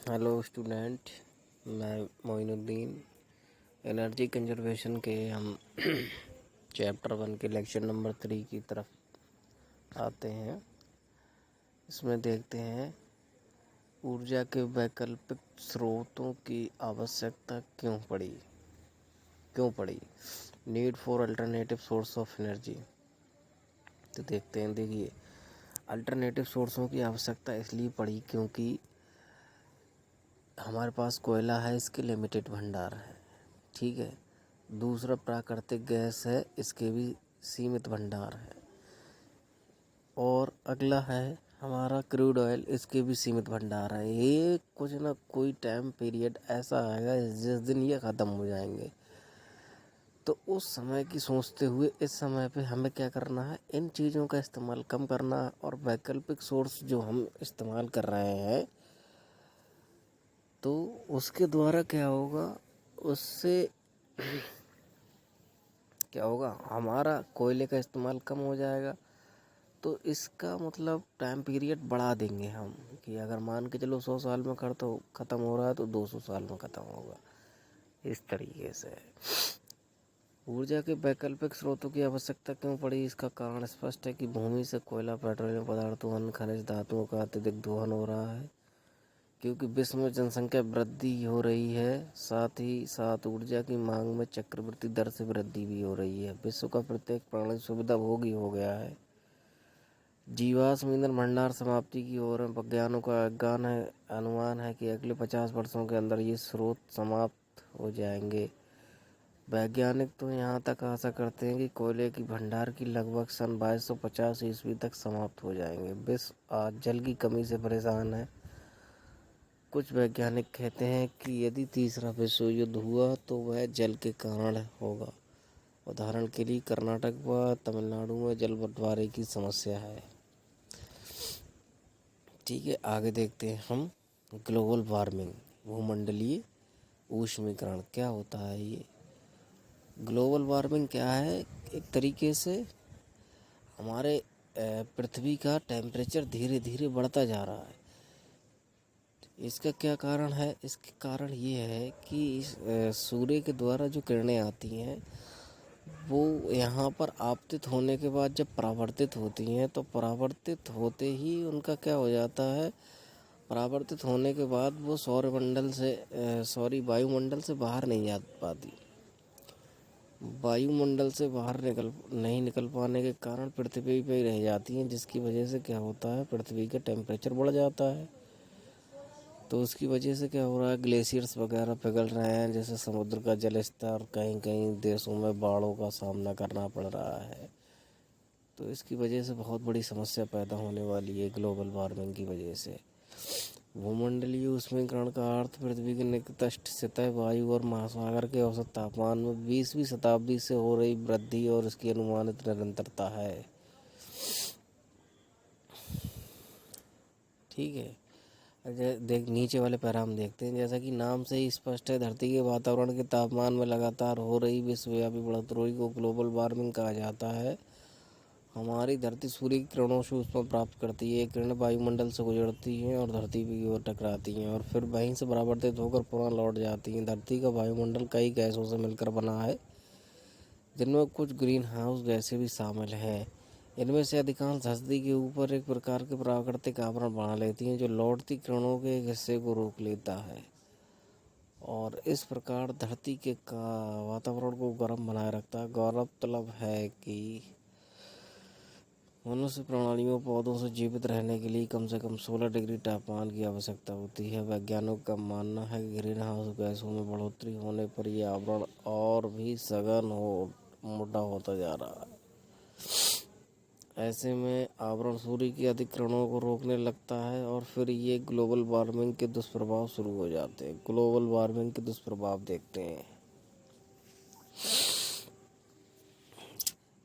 Hello student, मैं Moinuddin. Energy conservation के हम चैप्टर 1 के लेक्चर नंबर 3 की तरफ आते हैं। इसमें देखते हैं ऊर्जा के वैकल्पिक स्रोतों की आवश्यकता क्यों पड़ी। Need for alternative source of energy. तो देखते हैं, देखिए अल्टरनेटिव सोर्सों की आवश्यकता इसलिए पड़ी क्योंकि हमारे पास कोयला है, इसके लिमिटेड भंडार है, ठीक है। दूसरा प्राकृतिक गैस है, इसके भी सीमित भंडार है। और अगला है हमारा क्रूड ऑयल, इसके भी सीमित भंडार है। ये कुछ ना कोई टाइम पीरियड ऐसा आएगा जिस दिन ये ख़त्म हो जाएंगे। तो उस समय की सोचते हुए इस समय पे हमें क्या करना है, इन चीज़ों का इस्तेमाल कम करना है और वैकल्पिक सोर्स जो हम इस्तेमाल कर रहे हैं तो उसके द्वारा क्या होगा, उससे क्या होगा, हमारा कोयले का इस्तेमाल कम हो जाएगा। तो इसका मतलब टाइम पीरियड बढ़ा देंगे हम कि अगर मान के चलो 100 साल में ख़त्म हो रहा है तो 200 साल में ख़त्म होगा। इस तरीके से ऊर्जा के वैकल्पिक स्रोतों की आवश्यकता क्यों पड़ी, इसका कारण स्पष्ट है कि भूमि से कोयला, पेट्रोलियम पदार्थों, अन्य खनिज धातुओं का अत्यधिक दोहन हो रहा है। क्योंकि विश्व में जनसंख्या वृद्धि हो रही है, साथ ही साथ ऊर्जा की मांग में चक्रवृद्धि दर से वृद्धि भी हो रही है। विश्व का प्रत्येक प्राणी सुविधा भोगी हो गया है। जीवाश्म ईंधन भंडार समाप्ति की ओर है। वैज्ञानिकों का अनुमान है कि अगले 50 वर्षों के अंदर ये स्रोत समाप्त हो जाएंगे। वैज्ञानिक तो यहाँ तक आशा करते हैं कि कोयले की भंडार की लगभग सन 2250 ईस्वी तक समाप्त हो जाएंगे। विश्व आज जल की कमी से परेशान है। कुछ वैज्ञानिक कहते हैं कि यदि तीसरा विश्व युद्ध हुआ तो वह जल के कारण होगा। उदाहरण के लिए कर्नाटक व तमिलनाडु में जल बंटवारे की समस्या है। ठीक है, आगे देखते हैं हम ग्लोबल वार्मिंग, भूमंडलीय ऊष्मीकरण क्या होता है। ये ग्लोबल वार्मिंग क्या है, एक तरीके से हमारे पृथ्वी का टेम्परेचर धीरे धीरे बढ़ता जा रहा है। इसका क्या कारण है, इसके कारण ये है कि इस सूर्य के द्वारा जो किरणें आती हैं वो यहाँ पर आपतित होने के बाद जब परावर्तित होती हैं तो परावर्तित होते ही उनका क्या हो जाता है, परावर्तित होने के बाद वो वायुमंडल से बाहर नहीं जा पाती। वायुमंडल से बाहर नहीं निकल पाने के कारण पृथ्वी पे ही रह जाती हैं, जिसकी वजह से क्या होता है, पृथ्वी का टेम्परेचर बढ़ जाता है। तो उसकी वजह से क्या हो रहा है, ग्लेशियर्स वगैरह पिघल रहे हैं, जैसे समुद्र का जल स्तर, कहीं कहीं देशों में बाढ़ों का सामना करना पड़ रहा है। तो इसकी वजह से बहुत बड़ी समस्या पैदा होने वाली है ग्लोबल वार्मिंग की वजह से। भूमंडलीय ऊष्मीकरण का अर्थ पृथ्वी के निकटस्थ सतह, वायु और महासागर के औसत तापमान में 20वीं शताब्दी से हो रही वृद्धि और इसकी अनुमानित निरंतरता है। ठीक है, देख नीचे वाले पैराम देखते हैं। जैसा कि नाम से ही स्पष्ट है, धरती के वातावरण के तापमान में लगातार हो रही विश्वव्यापी बढ़ोतरी को ग्लोबल वार्मिंग कहा जाता है। हमारी धरती सूर्य की किरणों से ऊष्मा प्राप्त करती है। ये किरणें वायुमंडल से गुजरती हैं और धरती की ओर टकराती हैं और फिर वहीं से परावर्तित होकर पुनः लौट जाती हैं। धरती का वायुमंडल कई गैसों से मिलकर बना है, जिनमें कुछ ग्रीन हाउस गैसें भी शामिल हैं। इनमें से अधिकांश धरती के ऊपर एक प्रकार के प्राकृतिक आवरण बना लेती हैं जो लौटती किरणों के एक हिस्से को रोक लेता है और इस प्रकार धरती के वातावरण को गर्म बनाए रखता है। गौरतलब है कि मनुष्य प्रणालियों, पौधों से जीवित रहने के लिए कम से कम 16 डिग्री तापमान की आवश्यकता होती है। वैज्ञानिकों का मानना है कि ग्रीन हाउस गैसों में बढ़ोतरी होने पर यह आवरण और भी सघन मोटा होता जा रहा है। ऐसे में आवरण सूर्य की अधिक किरणों को रोकने लगता है और फिर ये ग्लोबल वार्मिंग के दुष्प्रभाव शुरू हो जाते हैं। ग्लोबल वार्मिंग के दुष्प्रभाव देखते हैं।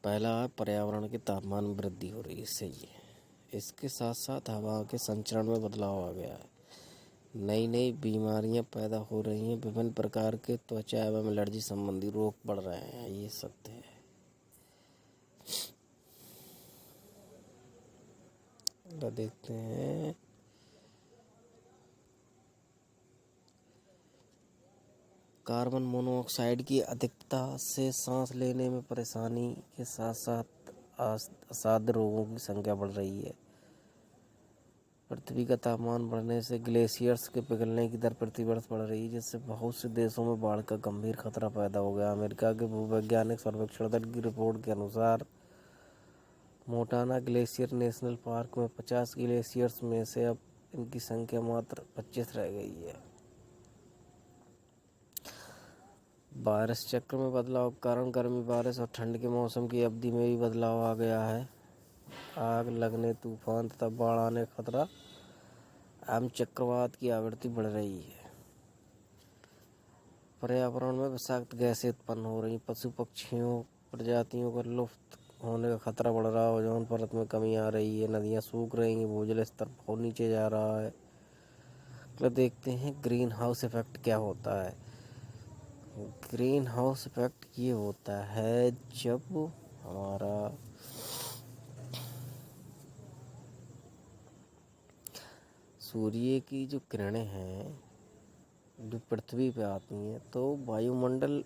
पहला, पर्यावरण के तापमान में वृद्धि हो रही है, सही है। इसके साथ साथ हवा के संचरण में बदलाव आ गया है। नई नई बीमारियां पैदा हो रही हैं। विभिन्न प्रकार के त्वचा एवं एलर्जी संबंधी रोग बढ़ रहे हैं, ये सत्य है। देखते हैं कार्बन मोनोऑक्साइड की अधिकता से सांस लेने में परेशानी के साथ साथ असाध्य रोगों की संख्या बढ़ रही है। पृथ्वी का तापमान बढ़ने से ग्लेशियर्स के पिघलने की दर प्रति वर्ष बढ़ रही है, जिससे बहुत से देशों में बाढ़ का गंभीर खतरा पैदा हो गया। अमेरिका के भूवैज्ञानिक सर्वेक्षण दल की रिपोर्ट के अनुसार मोंटाना ग्लेशियर नेशनल पार्क में 50 ग्लेशियर्स में से अब इनकी संख्या मात्र 25 रह गई है। बारिश चक्र में बदलाव के कारण गर्मी, बारिश और ठंड के मौसम की अवधि में भी बदलाव आ गया है। आग लगने, तूफान तथा बाढ़ आने का खतरा एवं चक्रवात की आवृत्ति बढ़ रही है। पर्यावरण में विषाक्त गैसें उत्पन्न हो रही, पशु पक्षियों प्रजातियों का लुप्त होने का खतरा बढ़ रहा है। ओजोन परत में कमी आ रही है, नदियाँ सूख रही हैं, भूजल स्तर बहुत नीचे जा रहा है। तो देखते हैं ग्रीन हाउस इफेक्ट क्या होता है। ग्रीन हाउस इफेक्ट ये होता है जब हमारा सूर्य की जो किरणें हैं जो पृथ्वी पे आती हैं, तो वायुमंडल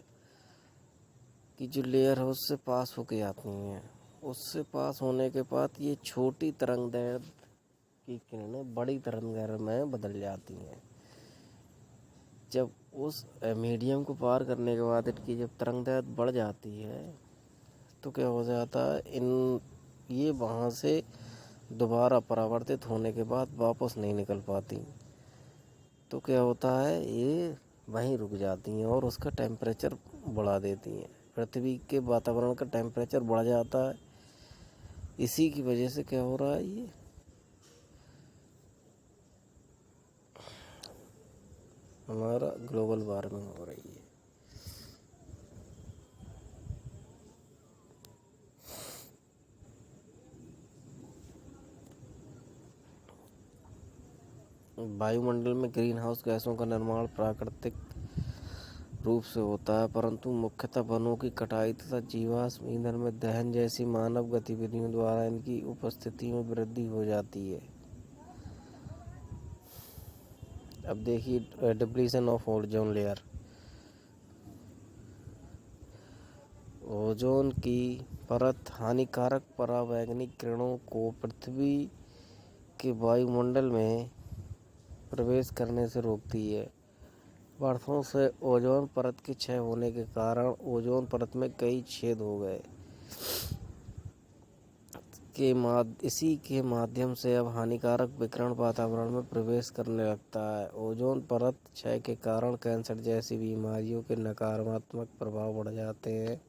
की जो लेयर है उससे पास होके आती हैं। उससे पास होने के बाद ये छोटी तरंगदैर्घ्य की किरणें बड़ी तरंगदैर्घ्य में बदल जाती हैं। जब उस मीडियम को पार करने के बाद इनकी जब तरंगदैर्घ्य बढ़ जाती है तो क्या हो जाता है, ये वहाँ से दोबारा परावर्तित होने के बाद वापस नहीं निकल पाती। तो क्या होता है, ये वहीं रुक जाती हैं और उसका टेम्परेचर बढ़ा देती हैं। पृथ्वी के वातावरण का टेम्परेचर बढ़ जाता है। इसी की वजह से क्या हो रहा है, ये हमारा ग्लोबल वार्मिंग हो रही है। वायुमंडल में ग्रीन हाउस गैसों का निर्माण प्राकृतिक रूप से होता है, परंतु मुख्यतः वनों की कटाई तथा जीवाश्म ईंधन में दहन जैसी मानव गतिविधियों द्वारा इनकी उपस्थिति में वृद्धि हो जाती है। अब देखिए depletion of ozone layer. Ozone की परत हानिकारक परावैंगनिक किरणों को पृथ्वी के वायुमंडल में प्रवेश करने से रोकती है। वर्षों से ओजोन परत के क्षय होने के कारण ओजोन परत में कई छेद हो गए। इसी के माध्यम से अब हानिकारक विकिरण वातावरण में प्रवेश करने लगता है। ओजोन परत क्षय के कारण कैंसर जैसी बीमारियों के नकारात्मक प्रभाव बढ़ जाते हैं।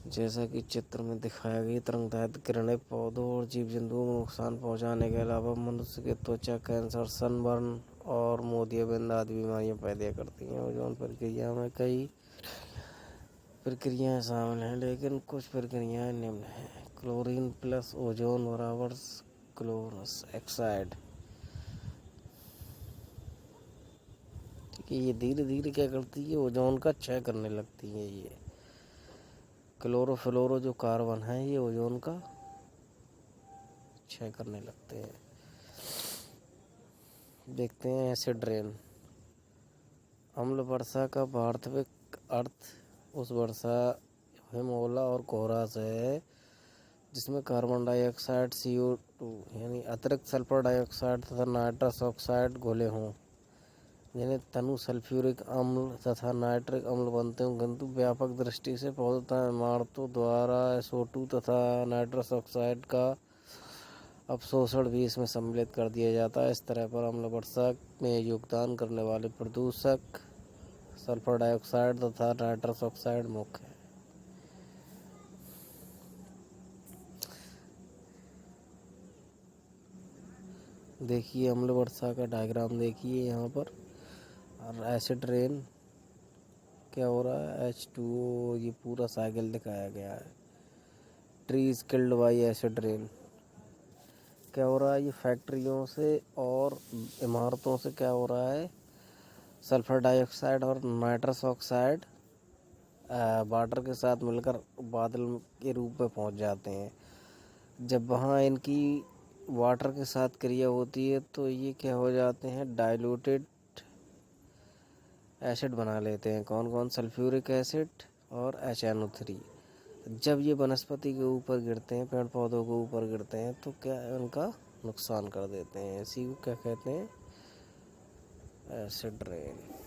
जैसा कि चित्र में दिखाया गया, तरंगदैर्घ्य किरणें पौधों और जीव जंतुओं को नुकसान पहुंचाने के अलावा मनुष्य के त्वचा कैंसर, सनबर्न और मोतियाबिंद आदि बीमारियां पैदा करती हैं। ओजोन प्रक्रिया में कई प्रक्रियाएं शामिल हैं, लेकिन कुछ प्रक्रियाएं निम्न हैं। क्लोरीन प्लस ओजोन बराबर क्लोरस ऑक्साइड। ठीक है, ये धीरे धीरे क्या करती है, ओजोन का क्षय करने लगती है। ये क्लोरोफ्लोरो जो कार्बन है ये ओजोन का क्षय करने लगते हैं। देखते हैं एसिड रेन। अम्ल वर्षा का वास्तविक अर्थ उस वर्षा हिमोला और कोहरा से है जिसमें कार्बन डाइऑक्साइड, CO2 यानी अतिरिक्त सल्फर डाइऑक्साइड तथा नाइट्रस ऑक्साइड घुले हों, जिन्हें तनु सल्फ्यूरिक अम्ल तथा नाइट्रिक अम्ल बनते हैं। किंतु व्यापक दृष्टि से पौधों तथा इमारतों द्वारा SO2 तथा नाइट्रस ऑक्साइड का अवशोषण भी इसमें सम्मिलित कर दिया जाता है। इस तरह पर अम्ल वर्षा में योगदान करने वाले प्रदूषक सल्फर डाइऑक्साइड तथा नाइट्रस ऑक्साइड मुख्य है। देखिए अम्ल वर्षा का डायग्राम देखिए यहाँ पर, और एसिड रेन क्या हो रहा है, H2O, ये पूरा साइकिल दिखाया गया है। Trees killed by acid rain क्या हो रहा है, ये फैक्ट्रियों से और इमारतों से क्या हो रहा है, सल्फर डाइऑक्साइड और नाइट्रस ऑक्साइड वाटर के साथ मिलकर बादल के रूप में पहुंच जाते हैं। जब वहाँ इनकी वाटर के साथ क्रिया होती है तो ये क्या हो जाते हैं, डाइल्यूटेड एसिड बना लेते हैं। कौन कौन? सल्फ्यूरिक एसिड और HNO3। जब ये वनस्पति के ऊपर गिरते हैं, पेड़ पौधों के ऊपर गिरते हैं, तो क्या उनका नुकसान कर देते हैं। इसी को क्या कहते हैं? Acid rain.